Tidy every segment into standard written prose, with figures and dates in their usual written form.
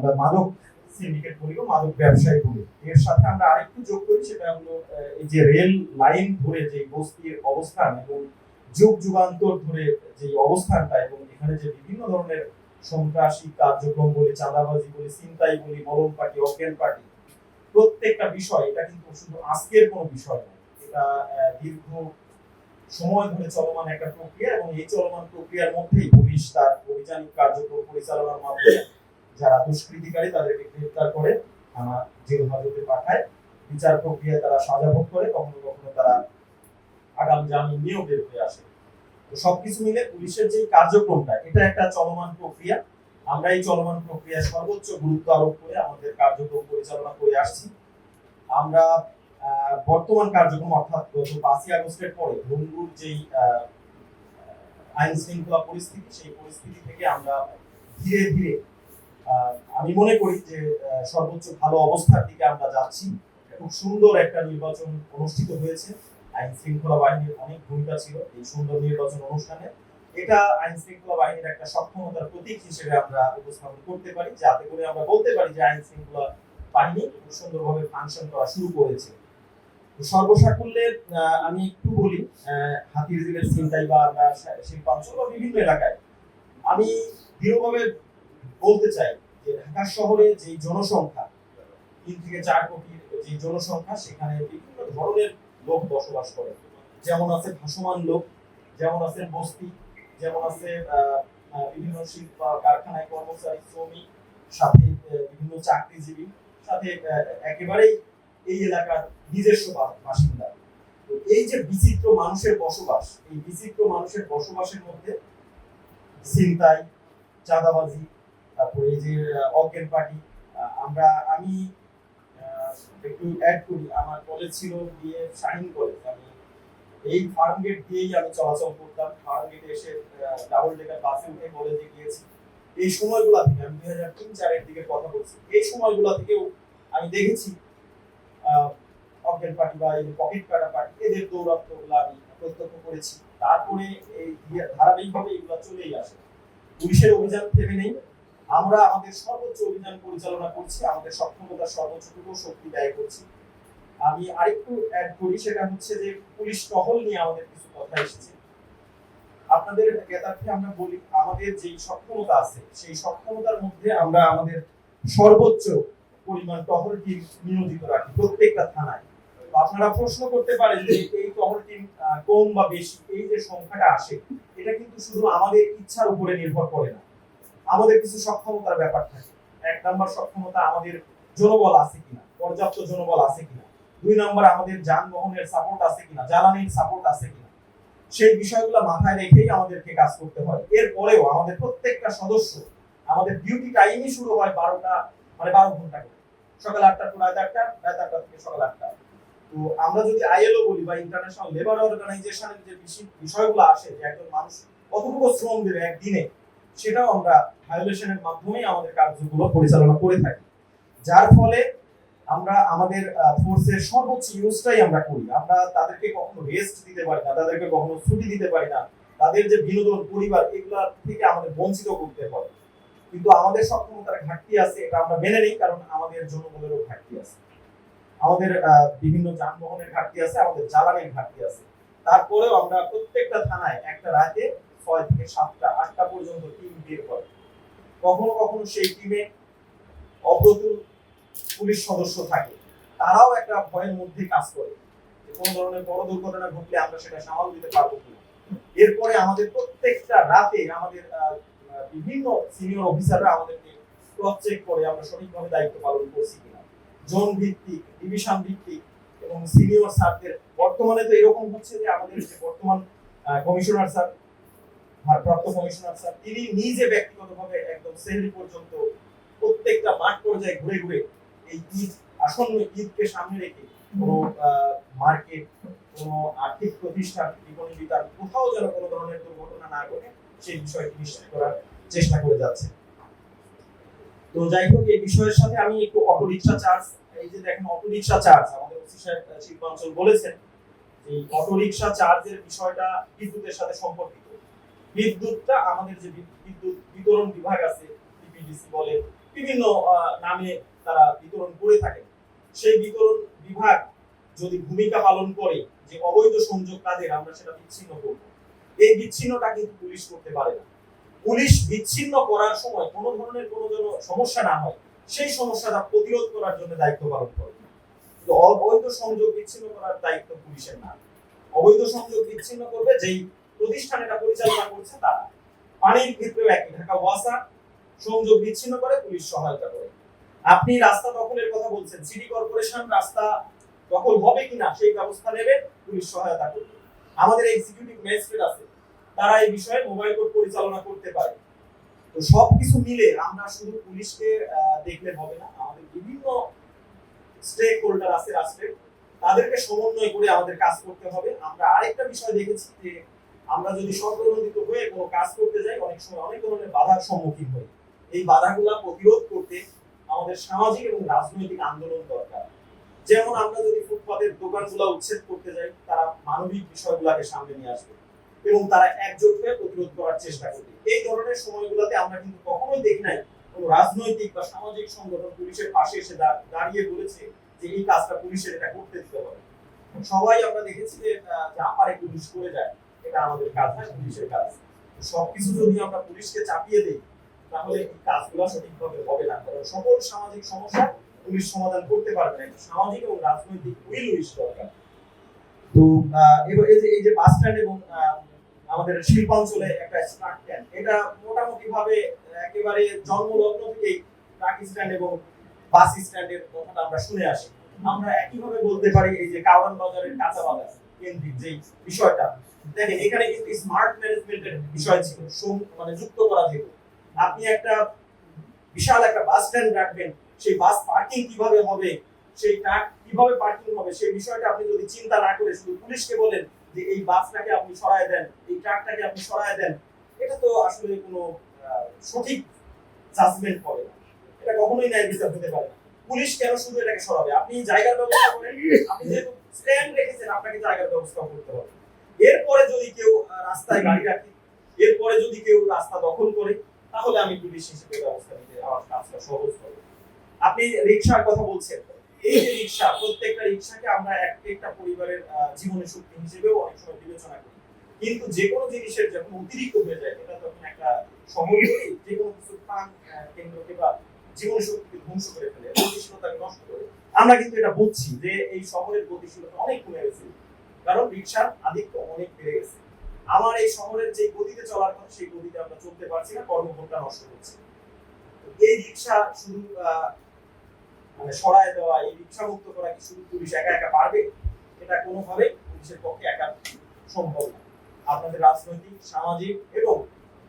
আমরা মাদক সিন্ডিকেট বলি বা মাদক ব্যবসায়ী বলি। এর সাথে আমরা আরেকটু যোগ করি, সেটা হলো এই যে রেল লাইন ধরে যে বস্তির অবস্থান এবং যুগ যুগান্তর ধরে যে অবস্থানটা, এবং এখানে যে বিভিন্ন ধরনের সন্ত্রাসী কার্যক্রম বলি, চাঁদাবাজি বলি, ছিনতাই বলি, মরণ পার্টি, অজ্ঞান পার্টি, প্রত্যেকটা বিষয় এটা কিন্তু শুধু আজকের কোনো বিষয় নয়। এটা দীর্ঘ সময় ধরে চলমান একটা প্রক্রিয়া, এবং এই চলমান প্রক্রিয়ার মধ্যেই পুলিশ তার অভিযানিক কার্যক্রম পরিচালনার মাধ্যমে যারা দুষ্কৃতিকারী তাদেরকে গ্রেফতার করে জেল হাজতে পাঠায়, বিচার প্রক্রিয়ায় তারা সাজা ভোগ করে, কখনো কখনো তারা আগাম জামিন নিয়েও বের হয়ে আসে। তো সবকিছু মিলে পুলিশের যে কার্যক্রমটা, এটা একটা চলমান প্রক্রিয়া। আমরা এই চলমান প্রক্রিয়ায় সর্বোচ্চ গুরুত্ব আরোপ করে আমাদের কার্যক্রম পরিচালনা করে আসছি। আমরা বর্তমান কার্যক্রম অর্থাৎ গত 5ই আগস্টের পরে ভঙ্গুর যেই আইন শৃঙ্খলা পরিস্থিতি, সেই পরিস্থিতি থেকে আমরা ধীরে ধীরে আমি মনে করি যে সর্বোচ্চ ভালো অবস্থার দিকে আমরা যাচ্ছি। খুব সুন্দর একটা নির্বাচন অনুষ্ঠিত হয়েছে। আইন শৃঙ্খলা বাহিনীর অনেক ভূমিকা ছিল এই সুন্দর নির্বাচন অনুষ্ঠানে। এটা আইন শৃঙ্খলা বাহিনীর একটা সক্ষমতার প্রতীক হিসেবে আমরা উপস্থাপন করতে পারি, যাতে করে আমরা বলতে পারি যে আইন শৃঙ্খলা বাহিনী খুব সুন্দরভাবে ফাংশন করা শুরু করেছে। সর্বসাকুল্যে আমি একটু বলি, হাতিরঝিলের ছিনতাই বা শিল্পাঞ্চল বা বিভিন্ন এলাকায় আমি দৃঢ়ভাবে বলতে চাই যে ঢাকা শহরে যে জনসংখ্যা 3 থেকে 4 কোটির যে জনসংখ্যা, সেখানে বিভিন্ন ধরনের লোক বসবাস করে। যেমন আছে ভাসমান লোক, যেমন আছে বস্তি, যেমন আছে বিভিন্ন শিল্প কারখানায় কর্মচারী, শ্রমিক, সাথে বিভিন্ন চাকরিজীবী, সাথে একেবারেই এই এলাকার নিজস্ব বাসিন্দা। তো এই যে বিচিত্র মানুষের বসবাস, এই বিচিত্র মানুষের বসবাসের মধ্যে ছিনতাই, চাঁদাবাজি, তারপরে এই যে অজ্ঞান পার্টি, আমি একটু অ্যাড করি, আমার কলেজ ছিল বিএ শাহিন কলেজ। আমি এই ফার্ম গেট দিয়েই আমি চলাচল করতাম। ফার্ম গেটে এসে ডাবল ডেকার বাসে উঠে কলেজে গিয়েছি। এই সময়গুলো থেকে আমি 2003-4 দিকে কথা বলছি, এই সময়গুলো থেকেও আমি দেখেছি অজ্ঞান পার্টি বা এই পকেট কাটা পার্টি এদের দৌরাত্ম্যগুলো আমি প্রত্যক্ষ করেছি। তারপরে এই ধারাবাহিকভাবে এগুলো চলেই আসে। পুলিশের অভিযান থেমে নেই, আমরা আমাদের সর্বোচ্চ অভিযান পরিচালনা করছি, আমাদের সক্ষমতার সর্বোচ্চটুকু শক্তি ব্যয় করছি। আমি আরেকটু অ্যাড করি, সেটা হচ্ছে যে পুলিশ টহল নিয়ে আমাদের কিছু কথা এসেছে। আপনাদের জ্ঞাতার্থে আমরা বলি, আমাদের যে সক্ষমতা আছে সেই সক্ষমতার মধ্যে আমরা আমাদের সর্বোচ্চ পরিমাণ টহল টিম নিয়োজিত রাখি প্রত্যেকটা থানায়। আপনারা প্রশ্ন করতে পারেন যে এই টহল টিম কম বা বেশি, এই যে সংখ্যাটা আসে, এটা কিন্তু শুধু আমাদের ইচ্ছার উপরে নির্ভর করে না, আমাদের কিছু সক্ষমতার ব্যাপার থাকে। 1 নাম্বার সক্ষমতা, আমাদের জনবল আছে কিনা, পর্যাপ্ত জনবল আছে কিনা। 2 নাম্বার, আমাদের যানবাহনের সাপোর্ট আছে কিনা, জ্বালানির সাপোর্ট আছে কিনা। সেই বিষয়গুলো মাথায় রেখেই আমাদেরকে কাজ করতে হয়। এরপরেও আমাদের প্রত্যেকটা সদস্য, আমাদের ডিউটি টাইমই শুরু হয় 12 ঘন্টা করে, সকাল 8টা টু রাত 8টা, রাত 8টা থেকে সকাল 8টা। তো আমরা যদি আইএলও বলি বা ইন্টারন্যাশনাল লেবার অর্গানাইজেশনের যে বিষয়গুলো আসে, যে একজন মানুষ কতটুকু শ্রম দেবে একদিনে, সেটাও আমরা ভায়োলেশনের মাধ্যমে আমাদের কার্যগুলো পরিচালনা করে থাকি। যার ফলে আমরা আমাদের ফোর্সের সর্বোচ্চ ইউজটাই আমরা করি। আমরা তাদেরকে কখনো রেস্ট দিতে পারি না, তাদেরকে কখনো ছুটি দিতে পারি না, তাদের যে বিনোদন, পরিবার, এগুলা থেকে আমাদের বঞ্চিত করতে হয়। কিন্তু আমাদের সক্ষমতার ঘাটতি আছে, এটা আমরা মেনে নিই, কারণ আমাদের জনবলেরও ঘাটতি আছে, আমাদের বিভিন্ন যানবাহনের ঘাটতি আছে, আমাদের জ্বালানির ঘাটতি আছে। তারপরেও আমরা প্রত্যেকটা থানায় একটা রাতে 6 থেকে 7টা 8টা পর্যন্ত টিম বের করে। কখনো কখনো সেই টিমে অপ্রতুল পুলিশ সদস্য থাকে, তারাও একটা ভয়ের মধ্যে কাজ করে যে কোনো ধরনের বড় দুর্ঘটনা ঘটলে আমরা সেটা সামাল দিতে পারবো কিনা। এরপরে আমাদের প্রত্যেকটা রাতে আমাদের বিভিন্ন সিনিয়র অফিসাররা আমাদেরকে ক্রস চেক করে আমরা সঠিকভাবে দায়িত্ব পালন করছি কিনা, জোন ভিত্তিক, ডিভিশন ভিত্তিক, এবং সিনিয়র স্যারদের। বর্তমানে তো এরকম হচ্ছে যে আমাদের যে বর্তমান কমিশনার স্যার, ভারপ্রাপ্ত কমিশনার স্যার, তিনি নিজে ব্যক্তিগতভাবে একদম সেহরি পর্যন্ত প্রত্যেকটা মাঠ পর্যায়ে ঘুরে ঘুরে এই ঈদ, আসন্ন ঈদকে সামনে রেখে কোনো মার্কেট, কোনো আর্থিক প্রতিষ্ঠান, বিপণী বিতান, কোথাও যেন কোনো ধরনের দুর্ঘটনা না ঘটে সেই বিষয়টি নিশ্চিত করার চেষ্টা করে যাচ্ছে। তো যাই হোক, এই বিষয়ের সাথে আমি একটু অটোরিকশা চার্জ, এই যে দেখেন অটোরিকশা চার্জ, আমাদের ওসি সাহেব শিল্পাঞ্চল বলেছেন যে অটোরিকশা চার্জের বিষয়টা বিদ্যুতের সাথে সম্পর্কিত। বিদ্যুৎটা আমাদের যে বিদ্যুৎ বিতরণ বিভাগ আছে, বিপিডিসি বলে বিভিন্ন নামে তারা বিতরণ করে থাকে। সেই বিতরণ বিভাগ যদি ভূমিকা পালন করে যে অবৈধ সংযোগ কাদের আমরা সেটা বিচ্ছিন্ন করব, এই বিচ্ছিন্নটা কিন্তু পুলিশ করতে পারে না। পুলিশ বিচ্ছিন্ন করার সময় কোনো ধরনের কোনো যেন সমস্যা না হয় সেই সমস্যাটা প্রতিরোধ করার জন্য দায়িত্ব পালন করে। তো অবৈধ সংযোগ বিচ্ছিন্ন করার দায়িত্ব পুলিশের না। অবৈধ সংযোগ বিচ্ছিন্ন করবে যেই প্রতিষ্ঠান এটা পরিচালনা করছে তারা। পানির ক্ষেত্রেও একই, ঢাকা ওয়াসা সংযোগ বিচ্ছিন্ন করে, পুলিশ সহায়তা করে। আপনি রাস্তা দখলের কথা বলছেন, সিটি কর্পোরেশন রাস্তা দখল হবে কিনা সেই ব্যবস্থা নেবে, পুলিশ সহায়তা করবে। আমাদের এক্সিকিউটিভ ম্যাজিস্ট্রেট আছে, তারা এই বিষয়ে মোবাইল কোর্ট পরিচালনা করতে পারে। তো সবকিছু মিলে আমরা শুধু পুলিশকে দেখলে হবে না, আমাদের বিভিন্ন স্টেক হোল্ডার আছে রাষ্ট্রের, তাদেরকে সমন্বয় করে আমাদের কাজ করতে হবে। আমরা আরেকটা বিষয় দেখেছি যে আমরা যদি স্বপ্রণোদিত হয়ে কোনো কাজ করতে যাই অনেক সময় অনেক ধরনের বাধার সম্মুখীন হই। এই বাধাগুলা প্রতিরোধ করতে আমাদের সামাজিক এবং রাজনৈতিক আন্দোলন দরকার। যেমন আমরা যদি ফুটপাতের দোকানগুলো উচ্ছেদ করতে যাই, তারা মানবিক বিষয়গুলোকে সামনে নিয়ে আসবে এবং তারা একজোট হয়ে প্রতিরোধ করার চেষ্টা করবে। এই ধরনের সময়গুলোতে আমরা কিন্তু কখনোই দেখি নাই কোনো রাজনৈতিক বা সামাজিক সংগঠন পুলিশের পাশে এসে দাঁড়িয়ে বলেছে যে এই কাজটা পুলিশের এটা করতে দিতে হবে। সবাই আমরা দেখেছি যে যা পারে পুলিশ করে যায়, এটা আমাদের কাজ না, পুলিশের কাজ। সবকিছু যদি আমরা পুলিশকে চাপিয়ে দিই তাহলে এই কাজগুলো সঠিকভাবে হবে না, কারণ সকল সামাজিক সমস্যা পুলিশ সমাধান করতে পারবে না। সামাজিক এবং রাজনৈতিক উইল দরকার। তো এই যে বাস স্ট্যান্ড এবং আমাদের শিল্পাঞ্চলে একটা স্ট্রাক ক্যাম্প, এটা মোটামুটি ভাবে একেবারে জন্মলগ্ন থেকেই ট্রাক স্ট্যান্ড এবং বাস স্ট্যান্ডের কথাটা আমরা শুনে আসি। আমরা একইভাবে বলতে পারি এই যে কাওরান বাজারের কাঁচা বাজার কেন্দ্রিক যে বিষয়টা, দেখেন এখানে কিন্তু স্মার্ট ম্যানেজমেন্টের বিষয় ছিল, মানে যুক্ত করা যেত। আপনি একটা বিশাল একটা বাস স্ট্যান্ড রাখবেন, সেই বাস পার্কিং কিভাবে হবে, সেই ট্রাক কিভাবে পার্কিং হবে, সেই বিষয়টা আপনি যদি চিন্তা না করে শুধু পুলিশকে বলেন যে এই বাসটাকে আপনি সরায় দেন, এই ট্রাকটাকে আপনি সরায় দেন, এটা তো আসলে কোনো সঠিক জাজমেন্ট হবে না, এটা কখনোই ন্যায় বিচার হতে পারে না। পুলিশ কেন শুধু এটাকে সরাবে? আপনি জায়গার ব্যবস্থা করেন, আপনি যেহেতু স্ট্যান্ড রেখেছেন আপনাকে জায়গার ব্যবস্থা করতে হবে। এরপরে যদি কেউ রাস্তায় গাড়ি রাখে, এরপরে যদি কেউ রাস্তা দখল করে, তাহলে আমি পুলিশ হিসেবে ব্যবস্থা নিতে আমার কাজটা সহজ হবে। আপনি রিকশার কথা বলছেন, এই যে রিকশা, প্রত্যেকটা রিকশাকে আমরা একটা পরিবারের জীবনের শক্তি হিসেবেও অনেক সময় বিবেচনা করি, কিন্তু যে কোনো জিনিসের যখন অতিরিক্ত হয়ে যায় এটা তখন একটা শহর যে কোনো কিছু প্রাণ কেন্দ্রকে বা জীবনের শক্তিকে ধ্বংস করে ফেলে, গতিশীলতাকে নষ্ট করে। আমরা কিন্তু এটা বুঝছি যে এই শহরের গতিশীলতা অনেক কমে গেছে, কারণ রিকশার আধিক্য অনেক বেড়ে গেছে। আমার এই শহরের যে গতিতে চলার কথা সেই গতিতে আমরা চলতে পারছি না, কর্মঘণ্টা নষ্ট হচ্ছে। এই রিকশা শুধু মানে সরায় দেওয়া, এই রিকশা মুক্ত করা কি শুধু পুলিশ একা একা পারবে? এটা কোনোভাবে পুলিশের পক্ষে একা সম্ভব না। আপনাদের রাজনৈতিক, সামাজিক এবং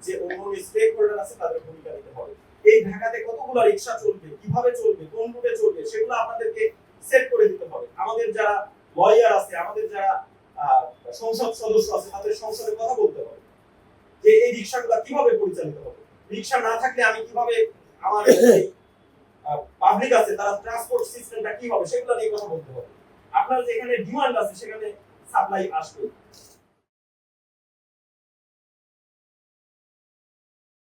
যে অন্যান্য স্টেক হোল্ডার আছে তাদের ভূমিকা নিতে হবে। এই ঢাকাতে কতগুলো রিকশা চলবে, কিভাবে চলবে, কোন রুটে চলবে, সেগুলো আপনাদেরকে সেট করে দিতে হবে। আমাদের যারা লয়ার আছে, আমাদের যারা সংসদ সদস্য আছে, তাদের সংসদে কথা বলতে হবে যে এই রিকশাগুলো কিভাবে পরিচালিত হবে। রিকশা না থাকলে আমি কিভাবে আমার পাবলিক আছে তারা ট্রান্সপোর্ট সিস্টেমটা কি হবে সেগুলো নিয়ে কথা বলতে হবে। আপনার যেখানে ডিমান্ড আছে সেখানে সাপ্লাই আসবে।